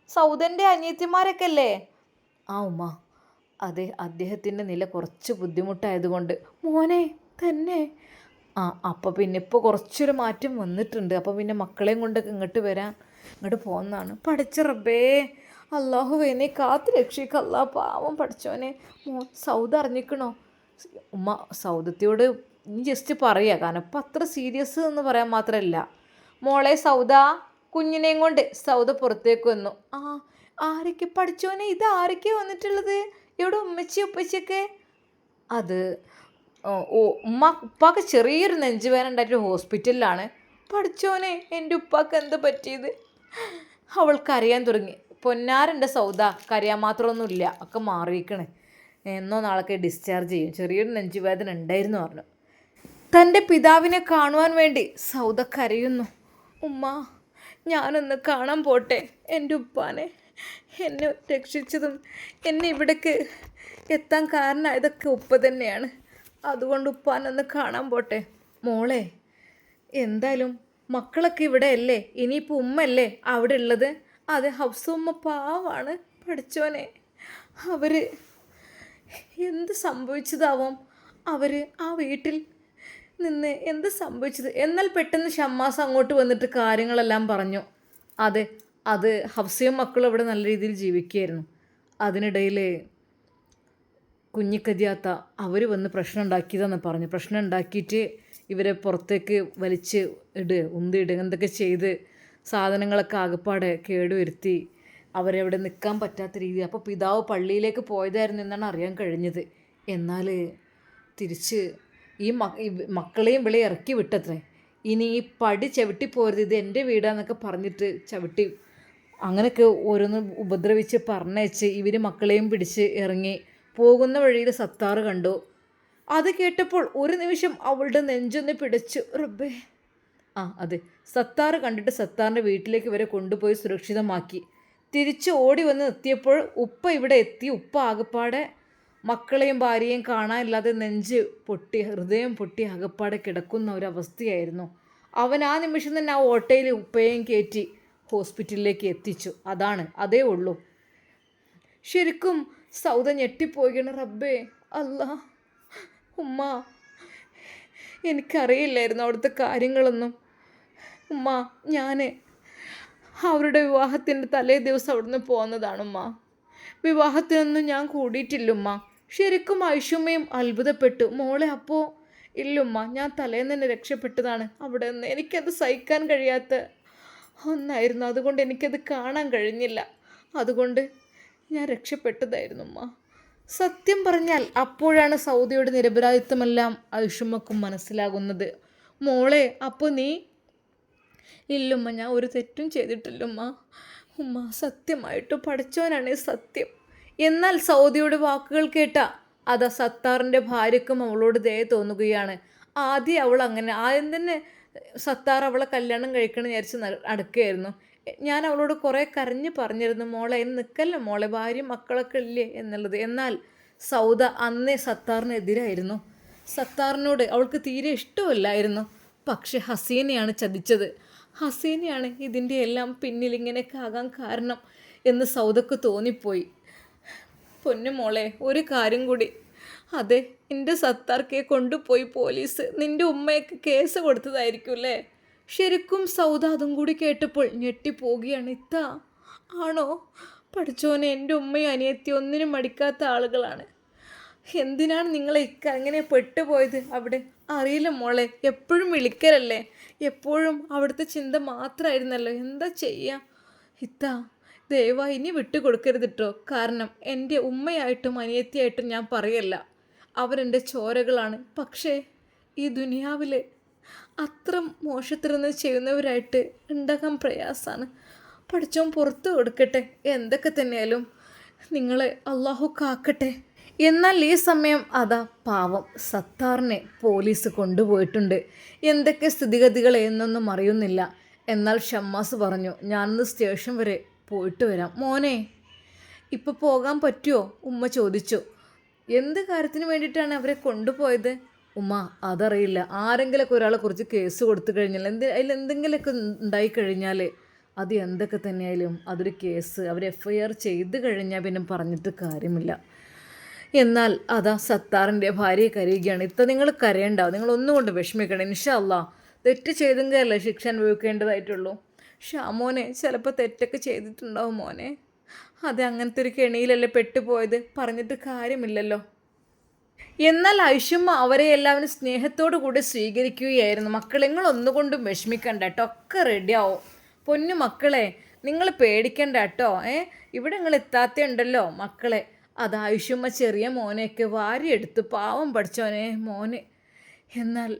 സൗദൻ്റെ അനിയത്തിമാരൊക്കെ അല്ലേ? ഉമ്മ, അതെ, അദ്ദേഹത്തിൻ്റെ നില കുറച്ച് ബുദ്ധിമുട്ടായതുകൊണ്ട്. മോനെ തന്നെ? ആ അപ്പോൾ പിന്നെ ഇപ്പോൾ കുറച്ചൊരു മാറ്റം വന്നിട്ടുണ്ട്. അപ്പോൾ പിന്നെ മക്കളെയും കൊണ്ടൊക്കെ ഇങ്ങോട്ട് പോകുന്നതാണ്. പഠിച്ച റബ്ബേ, അള്ളാഹുവേ നീ കാത്ത് രക്ഷിക്കല്ലാ, പാവം പഠിച്ചോനെ. സൗദ അറിഞ്ഞിക്കണോ? ഉമ്മ സൗദത്തിയോട് നീ ജസ്റ്റ് പറയുക, കാരണം ഇപ്പം അത്ര സീരിയസ് എന്ന് പറയാൻ മാത്രമല്ല. മോളെ സൗദ, കുഞ്ഞിനെയും കൊണ്ട് സൗദ പുറത്തേക്ക് വന്നു. ആരൊക്കെ പഠിച്ചോനെ, ഇത് ആരൊക്കെ വന്നിട്ടുള്ളത്? എവിടെ ഉമ്മച്ചി ഉപ്പച്ചിയൊക്കെ? അത് ഉപ്പാക്ക് ചെറിയൊരു നെഞ്ചുവേദന ഉണ്ടായിട്ട് ഹോസ്പിറ്റലിലാണ്. പഠിച്ചോനെ, എൻ്റെ ഉപ്പാക്ക് എന്ത് പറ്റിയത്? അവൾക്ക് അറിയാൻ തുടങ്ങി. പൊന്നാരൻ്റെ സൗദ, കരയാൻ മാത്രമൊന്നുമില്ല, ഒക്കെ മാറിയിക്കണേ, എന്നോ നാളൊക്കെ ഡിസ്ചാർജ് ചെയ്യും, ചെറിയൊരു നെഞ്ചുവേദന ഉണ്ടായിരുന്നു പറഞ്ഞു. തൻ്റെ പിതാവിനെ കാണുവാൻ വേണ്ടി സൗദ കരയുന്നു. ഉമ്മ, ഞാനൊന്ന് കാണാൻ പോട്ടെ എൻ്റെ ഉപ്പാനെ. എന്നെ രക്ഷിച്ചതും എന്നെ ഇവിടേക്ക് എത്താൻ കാരണമായതൊക്കെ ഉപ്പ തന്നെയാണ്. അതുകൊണ്ട് ഉപ്പാനൊന്ന് കാണാൻ പോട്ടെ. മോളെ, എന്തായാലും മക്കളൊക്കെ ഇവിടെ അല്ലേ, ഇനിയിപ്പോൾ ഉമ്മല്ലേ അവിടെ ഉള്ളത്? അതെ, ഹഫ്സുമ്മ പാവാണ് പഠിച്ചോനെ. അവർ എന്ത് സംഭവിച്ചതാവും? അവർ ആ വീട്ടിൽ നിന്ന് എന്ത് സംഭവിച്ചത്? എന്നാൽ പെട്ടെന്ന് ഷമ്മാസ് അങ്ങോട്ട് വന്നിട്ട് കാര്യങ്ങളെല്ലാം പറഞ്ഞു. അത് ഹഫ്സയും മക്കളും ഇവിടെ നല്ല രീതിയിൽ ജീവിക്കുകയായിരുന്നു. അതിനിടയിൽ കുഞ്ഞിക്കതിയാത്ത അവർ വന്ന് പ്രശ്നം ഉണ്ടാക്കിയതെന്ന് പറഞ്ഞു. പ്രശ്നം ഉണ്ടാക്കിയിട്ട് ഇവരെ പുറത്തേക്ക് വലിച്ച് ഉന്തിയിടുക എന്തൊക്കെ ചെയ്ത് സാധനങ്ങളൊക്കെ ആകപ്പാടെ കേടുവരുത്തി അവരവിടെ നിൽക്കാൻ പറ്റാത്ത രീതി. അപ്പോൾ പിതാവ് പള്ളിയിലേക്ക് പോയതായിരുന്നു എന്നാണ് അറിയാൻ കഴിഞ്ഞത്. എന്നാൽ തിരിച്ച് ഈ മക്കളെയും വിളി ഇറക്കി വിട്ടത്രേ. ഇനി ഈ പടി ചവിട്ടി പോരുത്, ഇത് എൻ്റെ വീടാന്നൊക്കെ പറഞ്ഞിട്ട് ചവിട്ടി അങ്ങനെയൊക്കെ ഓരോന്ന് ഉപദ്രവിച്ച് പറഞ്ഞയച്ച് ഇവർ മക്കളെയും പിടിച്ച് ഇറങ്ങി. പോകുന്ന വഴിയിൽ സത്താറ് കണ്ടു. അത് കേട്ടപ്പോൾ ഒരു നിമിഷം അവളുടെ നെഞ്ചൊന്ന് പിടിച്ചു. റബ്ബേ, അതെ, സത്താറ് കണ്ടിട്ട് സത്താറിൻ്റെ വീട്ടിലേക്ക് വരെ കൊണ്ടുപോയി സുരക്ഷിതമാക്കി. തിരിച്ച് ഓടി വന്ന് എത്തിയപ്പോൾ ഉപ്പ ഇവിടെ എത്തി. ഉപ്പ ആകപ്പാടെ മക്കളെയും ഭാര്യയും കാണാനില്ലാതെ നെഞ്ച് പൊട്ടി, ഹൃദയം പൊട്ടി ആകപ്പാടെ കിടക്കുന്ന ഒരവസ്ഥയായിരുന്നു. അവൻ ആ നിമിഷം തന്നെ ആ ഓട്ടോയിൽ ഉപ്പയെയും കയറ്റി ഹോസ്പിറ്റലിലേക്ക് എത്തിച്ചു. അതേ ഉള്ളൂ. ശരിക്കും സൗദ ഞെട്ടിപ്പോയിക്കണം. റബ്ബേ, അല്ലാ, ഉമ്മ, എനിക്കറിയില്ലായിരുന്നു അവിടുത്തെ കാര്യങ്ങളൊന്നും. ഉമ്മ, ഞാൻ അവരുടെ വിവാഹത്തിൻ്റെ തലേ ദിവസം അവിടുന്ന് പോകുന്നതാണുമ്മ. വിവാഹത്തിനൊന്നും ഞാൻ കൂടിയിട്ടില്ലുമ്മ. ശരിക്കും ഐഷുമ്മയും അത്ഭുതപ്പെട്ടു. മോളെ, അപ്പോൾ ഇല്ലുമ്മ, ഞാൻ തലേന്ന് തന്നെ രക്ഷപ്പെട്ടതാണ് അവിടെ നിന്ന്. എനിക്കത് സഹിക്കാൻ കഴിയാത്ത ഒന്നായിരുന്നു, അതുകൊണ്ട് എനിക്കത് കാണാൻ കഴിഞ്ഞില്ല, അതുകൊണ്ട് ഞാൻ രക്ഷപ്പെട്ടതായിരുന്നു ഉമ്മ. സത്യം പറഞ്ഞാൽ അപ്പോഴാണ് സൗദിയുടെ നിരപരാധിത്വമെല്ലാം ഐഷുമ്മക്കും മനസ്സിലാകുന്നത്. മോളെ, അപ്പോൾ നീ? ഇല്ലുമ്മ, ഞാൻ ഒരു തെറ്റും ചെയ്തിട്ടില്ലുമ്മ. ഉമ്മ, സത്യമായിട്ടും പഠിച്ചവനാണ് സത്യം. എന്നാൽ സൗദിയുടെ വാക്കുകൾ കേട്ട സത്താറിൻ്റെ ഭാര്യയ്ക്കും അവളോട് ദയ തോന്നുകയാണ്. ആദ്യം തന്നെ സത്താർ അവളെ കല്യാണം കഴിക്കണം വിചാരിച്ച് നടക്കുകയായിരുന്നു. ഞാൻ അവളോട് കുറേ കരഞ്ഞ് പറഞ്ഞിരുന്നു, മോളെ നിൽക്കല്ല മോളെ, ഭാര്യ മക്കളൊക്കെ ഇല്ലേ എന്നുള്ളത്. എന്നാൽ സൗദ അന്നേ സത്താറിനെതിരായിരുന്നു. സത്താറിനോട് അവൾക്ക് തീരെ ഇഷ്ടമില്ലായിരുന്നു. പക്ഷെ ഹസീനയാണ് ചതിച്ചത്. ഹസീനയാണ് ഇതിൻ്റെ എല്ലാം പിന്നിൽ ഇങ്ങനെയൊക്കെ ആകാൻ കാരണം എന്ന് സൗദക്ക് തോന്നിപ്പോയി. പൊന്നുമോളെ, ഒരു കാര്യം കൂടി. അതെ, എൻ്റെ സത്താർക്കെ കൊണ്ടുപോയി പോലീസ്. നിൻ്റെ ഉമ്മയൊക്കെ കേസ് കൊടുത്തതായിരിക്കും അല്ലേ? ശരിക്കും സൗദ അതും കൂടി കേട്ടപ്പോൾ ഞെട്ടിപ്പോവുകയാണ്. ആണോ? പഠിച്ചോനെ, എൻ്റെ ഉമ്മയും അനിയത്തിയും ഒന്നിനും മടിക്കാത്ത ആളുകളാണ്. എന്തിനാണ് നിങ്ങളെ അങ്ങനെ പെട്ടുപോയത് അവിടെ? അറിയില്ല മോളെ, എപ്പോഴും വിളിക്കലല്ലേ, എപ്പോഴും അവിടുത്തെ ചിന്ത മാത്രമായിരുന്നല്ലോ. എന്താ ചെയ്യുക? ദയവായി ഇനി വിട്ടുകൊടുക്കരുത് കേട്ടോ. കാരണം എൻ്റെ ഉമ്മയായിട്ടും അനിയത്തിയായിട്ടും ഞാൻ പറയല്ല, അവരെൻ്റെ ചോരകളാണ്. പക്ഷേ ഈ ദുനിയാവിൽ അത്ര മോശത്തിരുന്ന് ചെയ്യുന്നവരായിട്ട് ഉണ്ടാകാൻ പ്രയാസമാണ്. പഠിച്ചോൻ പുറത്ത് കൊടുക്കട്ടെ. എന്തൊക്കെ തന്നെയാലും നിങ്ങളെ അള്ളാഹു കാക്കട്ടെ. എന്നാൽ ഈ സമയം പാവം സത്താറിനെ പോലീസ് കൊണ്ടുപോയിട്ടുണ്ട്. എന്തൊക്കെ സ്ഥിതിഗതികൾ എന്നൊന്നും അറിയുന്നില്ല. എന്നാൽ ഷമ്മാസ് പറഞ്ഞു, ഞാനൊന്ന് സ്റ്റേഷൻ വരെ പോയിട്ട് വരാം. മോനെ, ഇപ്പോൾ പോകാൻ പറ്റുമോ? ഉമ്മ ചോദിച്ചു. എന്ത് കാര്യത്തിന് വേണ്ടിയിട്ടാണ് അവരെ കൊണ്ടുപോയത്? ഉമ്മ, അതറിയില്ല. ആരെങ്കിലുമൊക്കെ ഒരാളെ കുറിച്ച് കേസ് കൊടുത്തു കഴിഞ്ഞാൽ അതിലെന്തെങ്കിലുമൊക്കെ ഉണ്ടായിക്കഴിഞ്ഞാൽ അത് എന്തൊക്കെ തന്നെയായാലും അതൊരു കേസ്. അവർ FIR ചെയ്ത് കഴിഞ്ഞാൽ പിന്നെ പറഞ്ഞിട്ട് കാര്യമില്ല. എന്നാൽ അതാ സത്താറിൻ്റെ ഭാര്യയെ കരയുകയാണ്. ഇത്ര നിങ്ങൾ കരയണ്ട, നിങ്ങൾ ഒന്നുകൊണ്ട് വിഷമിക്കണം, ഇൻഷാ അല്ലാ തെറ്റ് ചെയ്തെങ്കിലല്ലേ ശിക്ഷ അനുഭവിക്കേണ്ടതായിട്ടുള്ളൂ. ഷാമോനെ ചിലപ്പോൾ തെറ്റൊക്കെ ചെയ്തിട്ടുണ്ടാവും മോനെ. അതെ, അങ്ങനത്തെ ഒരു കെണിയിലല്ലേ പെട്ടുപോയത്, പറഞ്ഞിട്ട് കാര്യമില്ലല്ലോ. എന്നാൽ ഐഷുമ്മ അവരെ എല്ലാവരും സ്നേഹത്തോടു കൂടി സ്വീകരിക്കുകയായിരുന്നു. മക്കളെ നിങ്ങൾ ഒന്നുകൊണ്ടും വിഷമിക്കണ്ട കേട്ടോ, ഒക്കെ റെഡിയാവും. പൊന്നു മക്കളെ നിങ്ങൾ പേടിക്കണ്ട കേട്ടോ. ഇവിടെ നിങ്ങൾ എത്താത്തുണ്ടല്ലോ മക്കളെ. അത് ഐഷുമ്മ ചെറിയ മോനെയൊക്കെ വാരിയെടുത്ത് പാവം പഠിച്ചോനെ മോനെ. എന്നാൽ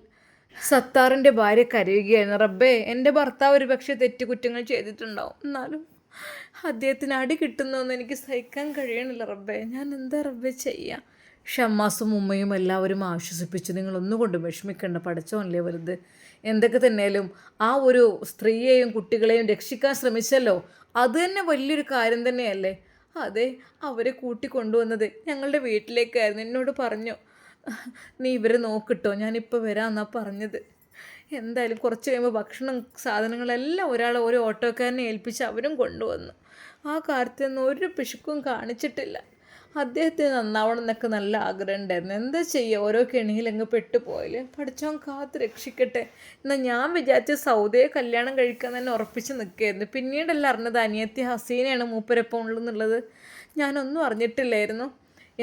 സത്താറിൻ്റെ ഭാര്യ കരയുകയായിരുന്നു. റബ്ബേ, എൻ്റെ ഭർത്താവ് ഒരു പക്ഷേ തെറ്റുകുറ്റങ്ങൾ ചെയ്തിട്ടുണ്ടാവും, എന്നാലും അദ്ദേഹത്തിന് അടി കിട്ടുന്നതെന്ന് എനിക്ക് സഹിക്കാൻ കഴിയണില്ല റബ്ബേ. ഞാൻ എന്താ റബ്ബേ ചെയ്യുക? ഷമ്മാസും ഉമ്മയും എല്ലാവരും ആശ്വസിപ്പിച്ചു. നിങ്ങളൊന്നുകൊണ്ടും വിഷമിക്കേണ്ട, പഠിച്ചോനല്ലേ വലുത്. എന്തൊക്കെ തന്നെയാലും ആ ഒരു സ്ത്രീയെയും കുട്ടികളെയും രക്ഷിക്കാൻ ശ്രമിച്ചല്ലോ, അത് തന്നെ വലിയൊരു കാര്യം തന്നെയല്ലേ. അതെ, അവരെ കൂട്ടിക്കൊണ്ടുവന്നത് ഞങ്ങളുടെ വീട്ടിലേക്കായിരുന്നു. എന്നോട് പറഞ്ഞു, നീ ഇവരെ നോക്കിട്ടോ, ഞാനിപ്പോൾ വരാമെന്നാണ് പറഞ്ഞത്. എന്തായാലും കുറച്ച് കഴിയുമ്പോൾ ഭക്ഷണം സാധനങ്ങളെല്ലാം ഒരു ഓട്ടോക്കാരനെ ഏൽപ്പിച്ച് അവരും കൊണ്ടുവന്നു. ആ കാര്യത്തിനൊന്നും ഒരു പിശുക്കും കാണിച്ചിട്ടില്ല. അദ്ദേഹത്തിന് നന്നാവണം എന്നൊക്കെ നല്ല ആഗ്രഹം ഉണ്ടായിരുന്നു. എന്താ ചെയ്യുക, ഓരോ കെണിയിലങ്ങ് പെട്ടുപോയില്ലേ. പഠിച്ചോൻ കാത്ത് രക്ഷിക്കട്ടെ. എന്നാൽ ഞാൻ വിചാരിച്ച സൗദയെ കല്യാണം കഴിക്കാൻ തന്നെ ഉറപ്പിച്ച് നിൽക്കുകയായിരുന്നു. പിന്നീടല്ല അറിഞ്ഞത് അനിയത്തി ഹസീനയാണ് മൂപ്പരൊപ്പം ഉള്ളതെന്നുള്ളത്. ഞാനൊന്നും അറിഞ്ഞിട്ടില്ലായിരുന്നു.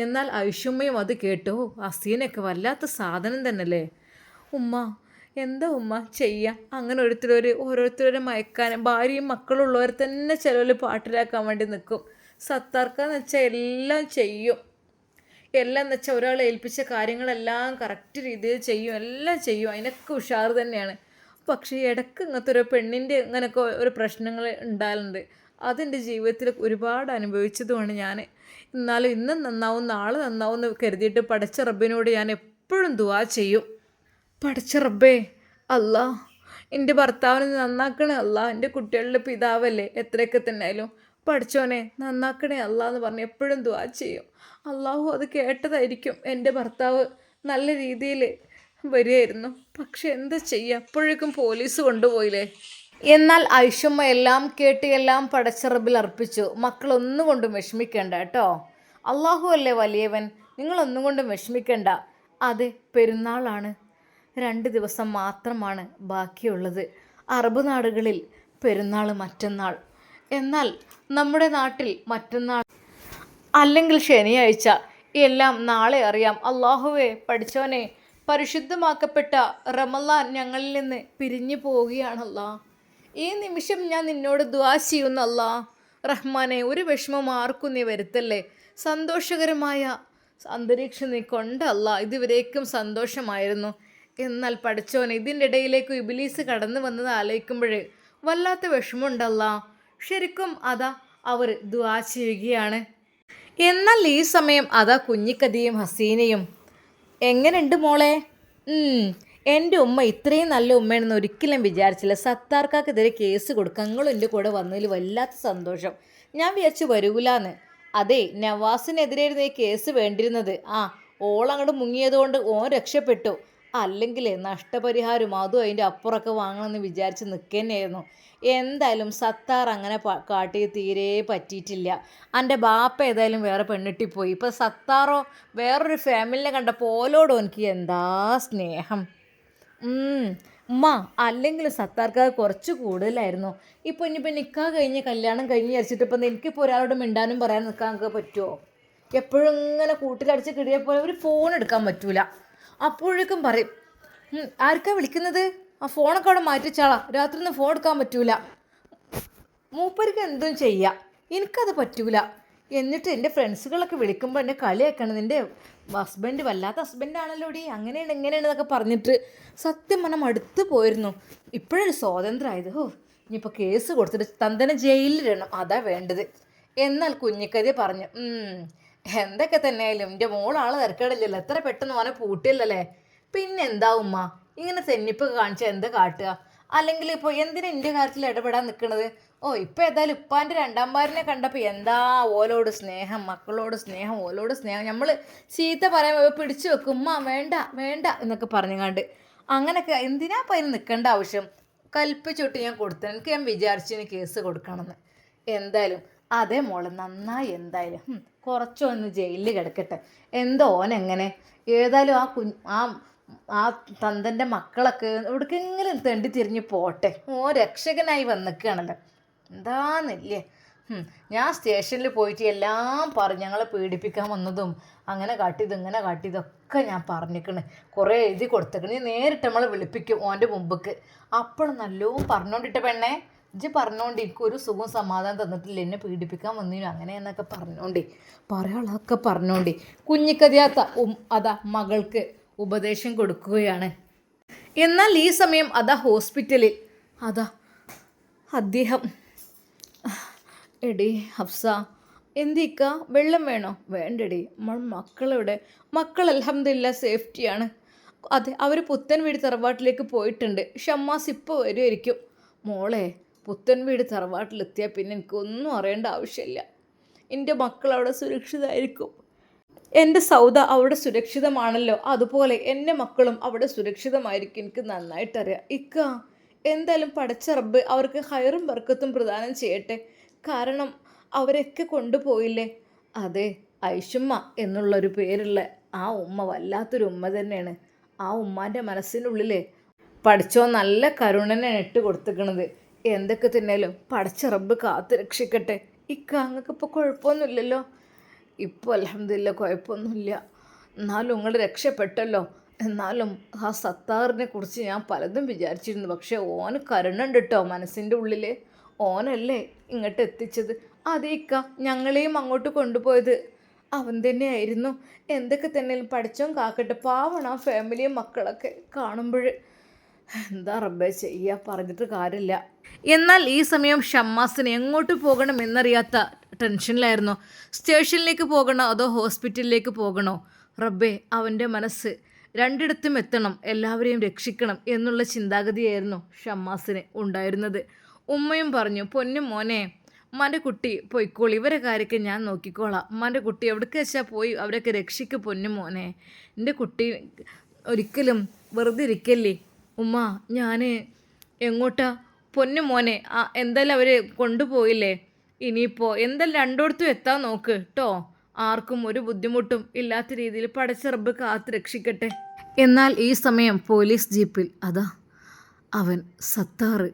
എന്നാൽ ഐഷുമ്മയും അത് കേട്ടോ, ഹസീനയൊക്കെ വല്ലാത്ത സാധനം തന്നെയല്ലേ. ഉമ്മ എന്താ ഉമ്മ ചെയ്യുക, അങ്ങനെ ഓരോരുത്തരെ മയക്കാൻ ഭാര്യയും മക്കളുള്ളവരെ തന്നെ ചിലവർ പാട്ടിലാക്കാൻ വേണ്ടി നിൽക്കും. സത്താർക്കാന്ന് വെച്ചാൽ എല്ലാം ചെയ്യും. എല്ലാം എന്ന് വെച്ചാൽ ഒരാളെ ഏൽപ്പിച്ച കാര്യങ്ങളെല്ലാം കറക്റ്റ് രീതിയിൽ ചെയ്യും, എല്ലാം ചെയ്യും, അതിനൊക്കെ ഉഷാർ തന്നെയാണ്. പക്ഷേ ഇടയ്ക്ക് ഇങ്ങനത്തെ ഒരു പെണ്ണിൻ്റെ ഇങ്ങനെയൊക്കെ ഒരു പ്രശ്നങ്ങൾ ഉണ്ടാകുന്നുണ്ട്. അതെൻ്റെ ജീവിതത്തിൽ ഒരുപാട് അനുഭവിച്ചതുമാണ് ഞാൻ. എന്നാലും ഇന്നും നന്നാവും നാളെ നന്നാവും എന്ന് കരുതിയിട്ട് പടച്ച റബ്ബിനോട് ഞാൻ എപ്പോഴും ദുആ ചെയ്യും. പടച്ച റബ്ബേ, അല്ലാ എൻ്റെ ഭർത്താവിനെ നന്നാക്കണേ അല്ലാ, എൻ്റെ കുട്ടികളുടെ പിതാവല്ലേ, എത്രയൊക്കെ തന്നെ ആയാലും പഠിച്ചോനെ നന്നാക്കണേ അല്ലാ എന്ന് പറഞ്ഞ് എപ്പോഴും ദുആ ചെയ്യും. അള്ളാഹു അത് കേട്ടതായിരിക്കും. എൻ്റെ ഭർത്താവ് നല്ല രീതിയിൽ വരികയായിരുന്നു. പക്ഷെ എന്താ ചെയ്യുക, അപ്പോഴേക്കും പോലീസ് കൊണ്ടുപോയില്ലേ. എന്നാൽ ഐഷമ്മ എല്ലാം കേട്ട് എല്ലാം പടച്ചറബിൽ അർപ്പിച്ചു. മക്കളൊന്നും കൊണ്ടും വിഷമിക്കേണ്ട കേട്ടോ, അള്ളാഹു അല്ലേ വലിയവൻ, നിങ്ങളൊന്നും കൊണ്ടും വിഷമിക്കേണ്ട. അതെ, പെരുന്നാളാണ്, 2 ദിവസം മാത്രമാണ് ബാക്കിയുള്ളത്. അറബ് നാടുകളിൽ പെരുന്നാൾ മറ്റന്നാൾ, എന്നാൽ നമ്മുടെ നാട്ടിൽ മറ്റന്നാൾ അല്ലെങ്കിൽ ശനിയാഴ്ച. എല്ലാം നാളെ അറിയാം. അള്ളാഹുവേ പഠിച്ചോനെ, പരിശുദ്ധമാക്കപ്പെട്ട റമളാൻ ഞങ്ങളിൽ നിന്ന് പിരിഞ്ഞു പോവുകയാണല്ലാ. ഈ നിമിഷം ഞാൻ നിന്നോട് ദുആ ചെയ്യുന്നല്ലാ. റഹ്മാനെ, ഒരു വിഷമം ആർക്കും നീ വരുത്തല്ലേ. സന്തോഷകരമായ അന്തരീക്ഷം നീ കൊണ്ടല്ല, ഇതുവരേക്കും സന്തോഷമായിരുന്നു. എന്നാൽ പഠിച്ചോനെ, ഇതിൻ്റെ ഇടയിലേക്ക് ഇബ്ലീസ് കടന്നു വന്നത് ആലോചിക്കുമ്പോൾ വല്ലാത്ത വിഷമമുണ്ടല്ല. ശരിക്കും അതാ അവർ ദുആ ചെയ്യുകയാണ്. എന്നാൽ ഈ സമയം അതാ കുഞ്ഞിക്കതിയും ഹസീനയും, എങ്ങനെയുണ്ട് മോളെ? എൻ്റെ ഉമ്മ ഇത്രയും നല്ല ഉമ്മയാണെന്ന് ഒരിക്കലും വിചാരിച്ചില്ല. സത്താർക്കെതിരെ കേസ് കൊടുക്കുക, നിങ്ങളും എൻ്റെ കൂടെ വന്നതിൽ വല്ലാത്ത സന്തോഷം. ഞാൻ വിചാരിച്ച് വരൂലാന്ന്. അതെ, നവാസിനെതിരായിരുന്നു ഈ കേസ് വേണ്ടിയിരുന്നത്. ഓളങ്ങോട്ട് മുങ്ങിയതുകൊണ്ട് ഓൻ രക്ഷപ്പെട്ടു. അല്ലെങ്കിൽ നഷ്ടപരിഹാരം അതും അതിൻ്റെ അപ്പുറമൊക്കെ വാങ്ങണമെന്ന് വിചാരിച്ച് നിൽക്കുന്നതായിരുന്നു. എന്തായാലും സത്താർ അങ്ങനെ കാട്ടി തീരെ പറ്റിയിട്ടില്ല. എൻ്റെ ബാപ്പ ഏതായാലും വേറെ പെണ്ണിട്ടിപ്പോയി. ഇപ്പോൾ സത്താറോ വേറൊരു ഫാമിലിനെ കണ്ടപ്പോൾ ഓലോടും എനിക്ക് എന്താ സ്നേഹം. ഉമ്മ, അല്ലെങ്കിലും സത്താർക്ക് കുറച്ച് കൂടുതലായിരുന്നു. ഇപ്പോൾ ഇനിയിപ്പോൾ നിൽക്കാൻ കഴിഞ്ഞ് കല്യാണം കഴിഞ്ഞ് വിചാരിച്ചിട്ട് ഇപ്പം എനിക്കിപ്പോൾ ഒരാളോട് മിണ്ടാനും പറയാൻ നിൽക്കാൻ നമുക്ക് പറ്റുമോ? എപ്പോഴും ഇങ്ങനെ കൂട്ടിലടിച്ച് കിടിയപ്പോൾ ഒരു ഫോൺ എടുക്കാൻ പറ്റൂല. അപ്പോഴേക്കും പറയും, ആർക്കാ വിളിക്കുന്നത്, ആ ഫോണൊക്കെ അവിടെ മാറ്റിച്ചാളാ, രാത്രി ഒന്നും ഫോൺ എടുക്കാൻ പറ്റൂല. മൂപ്പർക്ക് എന്തും ചെയ്യാം, എനിക്കത് പറ്റൂല. എന്നിട്ട് എൻ്റെ ഫ്രണ്ട്സുകളൊക്കെ വിളിക്കുമ്പോൾ എന്നെ കളിയാക്കണം, നിൻ്റെ ഹസ്ബൻഡ് വല്ലാത്ത ഹസ്ബൻഡാണല്ലോ ഡി, അങ്ങനെയാണ് ഇങ്ങനെയാണെന്നൊക്കെ പറഞ്ഞിട്ട് സത്യം മനം അടുത്ത് പോയിരുന്നു. ഇപ്പോഴൊരു സ്വാതന്ത്ര്യമായത്. ഇനിയിപ്പോൾ കേസ് കൊടുത്തിട്ട് തന്തനെ ജയിലിലിടണം, അതാ വേണ്ടത്. എന്നാൽ കുഞ്ഞിക്കതി പറഞ്ഞു, എന്തൊക്കെ തന്നെയായാലും എൻ്റെ മോളാളെ തിരക്കേടില്ലല്ലോ, എത്ര പെട്ടെന്ന് മോനെ പൂട്ടിയല്ലേ. പിന്നെന്താ ഉമ്മ ഇങ്ങനെ തെന്നിപ്പൊക്കെ കാണിച്ചാൽ എന്താ കാട്ടുക? അല്ലെങ്കിൽ ഇപ്പോൾ എന്തിനാ എൻ്റെ കാര്യത്തിൽ ഇടപെടാൻ നിൽക്കണത്? ഇപ്പോൾ ഏതായാലും ഉപ്പാൻ്റെ രണ്ടാം ഭാര്യനെ കണ്ടപ്പോൾ എന്താ ഓലോട് സ്നേഹം, മക്കളോട് സ്നേഹം, ഓലോട് സ്നേഹം. നമ്മൾ ചീത്ത പറയാൻ പിടിച്ചു വെക്കും, ഉമ്മ വേണ്ട വേണ്ട എന്നൊക്കെ പറഞ്ഞുകൊണ്ട്. അങ്ങനെയൊക്കെ എന്തിനാ അതിന് നിൽക്കേണ്ട ആവശ്യം? കൽപ്പിച്ചോട്ട് ഞാൻ കൊടുത്തു, എനിക്ക് ഞാൻ വിചാരിച്ചു കേസ് കൊടുക്കണമെന്ന്. എന്തായാലും അതെ മോളെ, നന്നായി. എന്തായാലും കുറച്ചൊന്ന് ജയിലിൽ കിടക്കട്ടെ. എന്തോ ഓനെങ്ങനെ ഏതായാലും ആ ആ തന്തൻ്റെ മക്കളൊക്കെ എവിടേക്കെങ്കിലും തെണ്ടി തിരിഞ്ഞ് പോട്ടെ. രക്ഷകനായി വന്നിക്കുകയാണല്ലോ. എന്താന്നില്ലേ. ഞാൻ സ്റ്റേഷനിൽ പോയിട്ട് എല്ലാം പറഞ്ഞു, ഞങ്ങളെ പീഡിപ്പിക്കാൻ വന്നതും അങ്ങനെ കാട്ടിയതും ഇങ്ങനെ കാട്ടിയതൊക്കെ ഞാൻ പറഞ്ഞിക്കണ്, കുറേ എഴുതി കൊടുത്തേക്കണ്. നീ നേരിട്ട് നമ്മളെ വിളിപ്പിക്കും ഓൻ്റെ മുമ്പക്ക്. അപ്പോൾ നല്ലോണം പറഞ്ഞോണ്ടിട്ട പെണ്ണെ, ഇജ്ജ് പറഞ്ഞോണ്ട് എനിക്കൊരു സുഖവും സമാധാനം തന്നിട്ടില്ല, എന്നെ പീഡിപ്പിക്കാൻ വന്നിനു അങ്ങനെ എന്നൊക്കെ പറഞ്ഞോണ്ടി, പറയാളൊക്കെ പറഞ്ഞോണ്ടി. കുഞ്ഞിക്കതിയാത്ത അതാ മകൾക്ക് ഉപദേശം കൊടുക്കുകയാണ്. എന്നാൽ ഈ സമയം അതാ ഹോസ്പിറ്റലിൽ അതാ അദ്ദേഹം, എടി ഹഫ്സ, എന്തിക്ക വെള്ളം വേണോ? വേണ്ടടി. മക്കളെവിടെ? മക്കൾ അൽഹംദുലില്ലാ സേഫ്റ്റിയാണ്. അതെ, അവർ പുത്തൻ വീട് തറവാട്ടിലേക്ക് പോയിട്ടുണ്ട്. ഷമ്മാസ് ഇപ്പോൾ വരുമായിരിക്കും. മോളെ, പുത്തൻ വീട് തറവാട്ടിലെത്തിയാൽ പിന്നെ എനിക്കൊന്നും അറിയേണ്ട ആവശ്യമില്ല. എൻ്റെ മക്കൾ അവിടെ സുരക്ഷിതമായിരിക്കും. എൻ്റെ സൗദ അവിടെ സുരക്ഷിതമാണല്ലോ, അതുപോലെ എൻ്റെ മക്കളും അവിടെ സുരക്ഷിതമായിരിക്കും. എനിക്ക് നന്നായിട്ടറിയാം. ഇക്ക, എന്തായാലും പടച്ച റബ്ബ് അവർക്ക് ഹൈറും ബർക്കത്തും പ്രദാനം ചെയ്യട്ടെ. കാരണം അവരൊക്കെ കൊണ്ടുപോയില്ലേ. അതെ, ഐഷുമ്മ എന്നുള്ളൊരു പേരുള്ള ആ ഉമ്മ വല്ലാത്തൊരു ഉമ്മ തന്നെയാണ്. ആ ഉമ്മാൻ്റെ മനസ്സിനുള്ളിൽ പഠിച്ചോ നല്ല കരുണനാണ് ഇട്ട് കൊടുത്തിക്കണത്. എന്തൊക്കെ തന്നെയാലും പടച്ച റബ്ബ് കാത്ത് രക്ഷിക്കട്ടെ. ഇക്ക, അങ്ങക്കിപ്പോൾ കുഴപ്പമൊന്നുമില്ലല്ലോ? ഇപ്പോൾ അൽഹംദുലില്ലാ കുഴപ്പമൊന്നുമില്ല. എന്നാലും നിങ്ങൾ രക്ഷപ്പെട്ടല്ലോ. എന്നാലും ആ സത്താറിനെ കുറിച്ച് ഞാൻ പലതും വിചാരിച്ചിരുന്നു. പക്ഷേ ഓന് കരുണുണ്ട് കേട്ടോ മനസ്സിൻ്റെ ഉള്ളിൽ. ഓനല്ലേ ഇങ്ങോട്ട് എത്തിച്ചത്. അതേക്ക, ഞങ്ങളെയും അങ്ങോട്ട് കൊണ്ടുപോയത് അവൻ തന്നെയായിരുന്നു. എന്തൊക്കെ തന്നെയും പഠിച്ചോൻ കാക്കട്ടെ. പാവണം ആ ഫാമിലിയും മക്കളൊക്കെ കാണുമ്പോൾ. എന്താ റബ്ബേ ചെയ്യുക, പറഞ്ഞിട്ട് കാര്യമില്ല. എന്നാൽ ഈ സമയം ഷമ്മാസിന് എങ്ങോട്ട് പോകണം എന്നറിയാത്ത ടെൻഷനിലായിരുന്നു. സ്റ്റേഷനിലേക്ക് പോകണോ അതോ ഹോസ്പിറ്റലിലേക്ക് പോകണോ? റബ്ബേ, അവൻ്റെ മനസ്സ് രണ്ടിടത്തും എത്തണം, എല്ലാവരെയും രക്ഷിക്കണം എന്നുള്ള ചിന്താഗതിയായിരുന്നു ഷമ്മാസിന് ഉണ്ടായിരുന്നത്. ഉമ്മയും പറഞ്ഞു, പൊന്നും മോനെ, ഉമ്മാൻ്റെ കുട്ടി പോയിക്കോളി, ഇവരെ കാര്യമൊക്കെ ഞാൻ നോക്കിക്കോളാം. ഉമ്മാൻ്റെ കുട്ടി എവിടേക്ക് വെച്ചാൽ പോയി അവരൊക്കെ രക്ഷിക്ക് പൊന്നും മോനെ. എൻ്റെ കുട്ടി ഒരിക്കലും വെറുതെ ഇരിക്കല്ലേ ഉമ്മ. ഞാൻ എങ്ങോട്ടാ പൊന്നും മോനെ? എന്തായാലും അവർ കൊണ്ടുപോയില്ലേ, ഇനിയിപ്പോൾ എന്തായാലും രണ്ടിടത്തും എത്താൻ നോക്ക് കേട്ടോ. ആർക്കും ഒരു ബുദ്ധിമുട്ടും ഇല്ലാത്ത രീതിയിൽ പടച്ച റബ്ബ് കാത്ത് രക്ഷിക്കട്ടെ. എന്നാൽ ഈ സമയം പോലീസ് ജീപ്പിൽ അതാ അവൻ സത്താറ്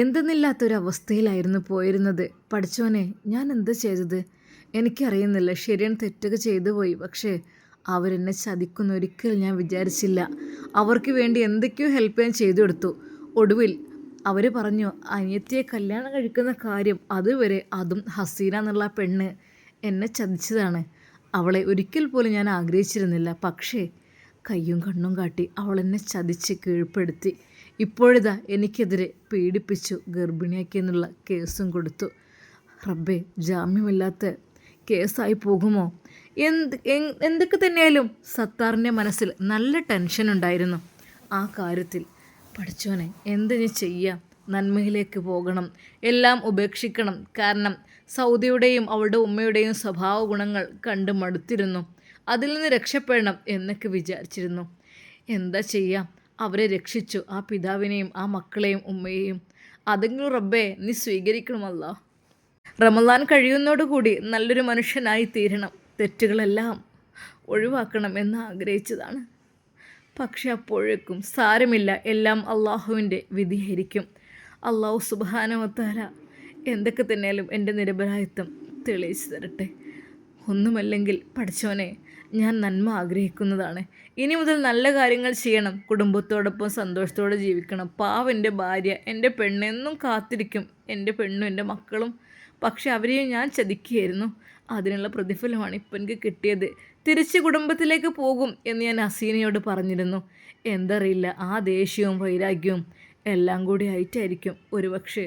എന്തെന്നില്ലാത്തൊരവസ്ഥയിലായിരുന്നു പോയിരുന്നത്. പഠിച്ചോനെ, ഞാൻ എന്താ ചെയ്തത് എനിക്കറിയുന്നില്ല. ശരിയാണ്, തെറ്റൊക്കെ ചെയ്തു പോയി. പക്ഷേ അവരെന്നെ ചതിക്കുന്ന ഒരിക്കലും ഞാൻ വിചാരിച്ചില്ല. അവർക്ക് വേണ്ടി എന്തൊക്കെയോ ഹെൽപ്പ് ഞാൻ ചെയ്തു കൊടുത്തു. ഒടുവിൽ അവർ പറഞ്ഞു അനിയത്തിയെ കല്യാണം കഴിക്കുന്ന കാര്യം. അതുവരെ അതും ഹസീന എന്നുള്ള പെണ്ണ് എന്നെ ചതിച്ചതാണ്. അവളെ ഒരിക്കൽ പോലും ഞാൻ ആഗ്രഹിച്ചിരുന്നില്ല. പക്ഷേ കയ്യും കണ്ണും കാട്ടി അവളെന്നെ ചതിച്ച് കീഴ്പ്പെടുത്തി. ഇപ്പോഴിതാ എനിക്കെതിരെ പീഡിപ്പിച്ചു ഗർഭിണിയാക്കിയെന്നുള്ള കേസും കൊടുത്തു. റബ്ബേ, ജാമ്യമില്ലാത്ത കേസായി പോകുമോ? എന്തൊക്കെ തന്നെയായാലും സത്താറിൻ്റെ മനസ്സിൽ നല്ല ടെൻഷൻ ഉണ്ടായിരുന്നു ആ കാര്യത്തിൽ. പഠിച്ചോനെ, എന്തിനു ചെയ്യാം? നന്മയിലേക്ക് പോകണം, എല്ലാം ഉപേക്ഷിക്കണം. കാരണം സൗദിയുടെയും അവളുടെ ഉമ്മയുടെയും സ്വഭാവ ഗുണങ്ങൾ കണ്ട് മടുത്തിരുന്നു. അതിൽ നിന്ന് രക്ഷപ്പെടണം എന്നൊക്കെ വിചാരിച്ചിരുന്നു. എന്താ ചെയ്യാം, അവരെ രക്ഷിച്ചു, ആ പിതാവിനെയും ആ മക്കളെയും ഉമ്മയെയും. അതെങ്കിലും റബ്ബേ നീ സ്വീകരിക്കണമല്ലോ. റമദാൻ കഴിയുന്നതോടുകൂടി നല്ലൊരു മനുഷ്യനായി തീരണം, തെറ്റുകളെല്ലാം ഒഴിവാക്കണം എന്ന് ആഗ്രഹിച്ചതാണ്. പക്ഷെ അപ്പോഴേക്കും സാരമില്ല, എല്ലാം അള്ളാഹുവിൻ്റെ വിധിയായിരിക്കും. അള്ളാഹു സുബ്ഹാനഹു വ തആല എന്തൊക്കെ തന്നെയാലും എൻ്റെ നിരപരാധിത്വം തെളിയിച്ചു തരട്ടെ. ഒന്നുമല്ലെങ്കിൽ പഠിച്ചോനെ, ഞാൻ നന്മ ആഗ്രഹിക്കുന്നതാണ്. ഇനി മുതൽ നല്ല കാര്യങ്ങൾ ചെയ്യണം, കുടുംബത്തോടൊപ്പം സന്തോഷത്തോടെ ജീവിക്കണം. പാവൻ്റെ ഭാര്യ, എൻ്റെ പെണ്ണെന്നും കാത്തിരിക്കും, എൻ്റെ പെണ്ണും എൻ്റെ മക്കളും. പക്ഷെ അവരെയും ഞാൻ ചതിക്കുകയായിരുന്നു. അതിനുള്ള പ്രതിഫലമാണ് ഇപ്പം എനിക്ക് കിട്ടിയത്. തിരിച്ച് കുടുംബത്തിലേക്ക് പോകും എന്ന് ഞാൻ ഹസീനയോട് പറഞ്ഞിരുന്നു. എന്തറിയില്ല, ആ ദേഷ്യവും വൈരാഗ്യവും എല്ലാം കൂടി ആയിട്ടായിരിക്കും ഒരുപക്ഷെ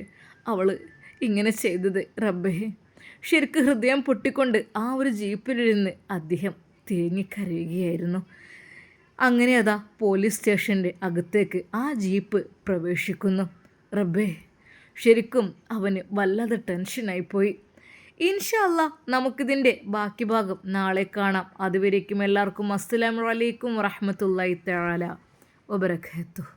അവൾ ഇങ്ങനെ ചെയ്തത്. റബ്ബേ, ശരിക്കും ഹൃദയം പൊട്ടിക്കൊണ്ട് ആ ഒരു ജീപ്പിലിരുന്ന് അദ്ദേഹം തേങ്ങിക്കരയുകയായിരുന്നു. അങ്ങനെ അതാ പോലീസ് സ്റ്റേഷൻ്റെ അകത്തേക്ക് ആ ജീപ്പ് പ്രവേശിക്കുന്നു. റബ്ബേ, ശരിക്കും അവന് വല്ലാതെ ടെൻഷനായിപ്പോയി. ഇൻഷാ അല്ലാ നമുക്കിതിൻ്റെ ബാക്കി ഭാഗം നാളെ കാണാം. അതുവരേക്കും എല്ലാവർക്കും അസ്സലാമു അലൈക്കും വറഹ്മത്തുള്ളാഹി തആല വബറകാതുഹു.